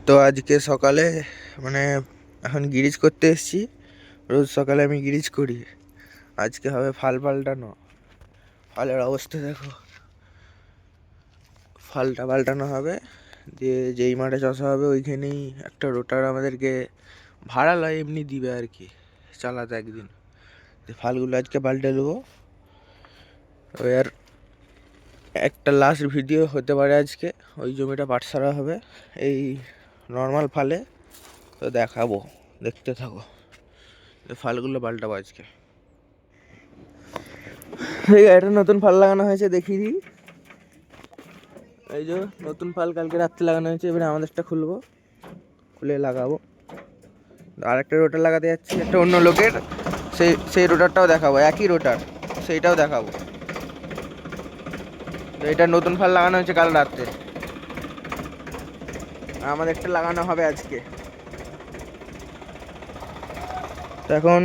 তো আজকে সকালে মানে এখন গিরিজ করতে এসেছি। রোজ সকালে আমি গিরিজ করি। আজকে হবে ফাল পাল্টানো। ফালের অবস্থা দেখো, ফালটা পাল্টানো হবে, দিয়ে যেই মাঠে চষা হবে ওইখানেই একটা রোটার আমাদেরকে ভাড়া লয়, এমনি দিবে আর কি চালাতে একদিন। ফালগুলো আজকে পাল্টে দেবো। ওই আর একটা লাস্ট ভিডিও হতে পারে আজকে, ওই জমিটা পাটসারা হবে এই নর্মাল ফালে। তো দেখাবো, দেখতে থাকো। ফালগুলো পাল্টাবো আজকে। এই একটা নতুন ফাল লাগানো হয়েছে, দেখিয়ে দিই। এই যে নতুন ফাল কালকে রাত্রে লাগানো হয়েছে, এবারে আমাদেরটা খুলবো, খুলে লাগাবো। আর একটা রোটার লাগাতে যাচ্ছি, একটা অন্য লোকের, সেই রোটারটাও দেখাবো, একই রোটার, সেইটাও দেখাবো। তো এটা নতুন ফাল লাগানো হয়েছে কাল রাত্রে, আমাদেরটা লাগানো হবে আজকে। তো এখন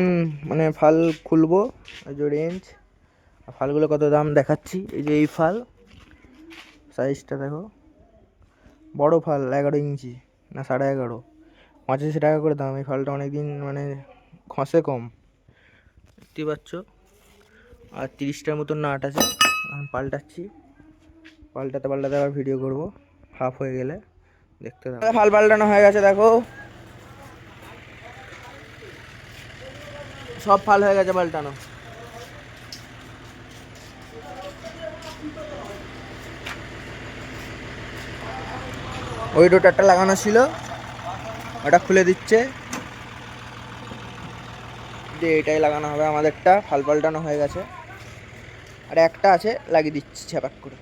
মানে ফাল খুলবো, এই যে রেঞ্জ। ফালগুলো কত দাম দেখাচ্ছি। এই যে এই ফাল, সাইজটা দেখো, বড় ফাল 11 ইঞ্চি না 11.5, 85 টাকা করে দাম। এই ফালটা অনেকদিন মানে খসে কম, দেখতে পাচ্ছ। আর 30টার মতন নাট আছে, আমি পাল্টাচ্ছি। পাল্টাতে আবার ভিডিও করব হাফ হয়ে গেলে, দেখতে থাকো। ফাল পাল্টানো হয়ে গেছে দেখো, সব ফাল হয়ে গেছে পাল্টানো। ওই রোটারটা লাগানো ছিল, ওটা খুলে দিচ্ছে, দিয়ে এটাই লাগানো হবে আমাদেরটা। ফাল পাল্টানো হয়ে গেছে, আর একটা আছে, লাগিয়ে দিচ্ছি ছ্যাপাক করে।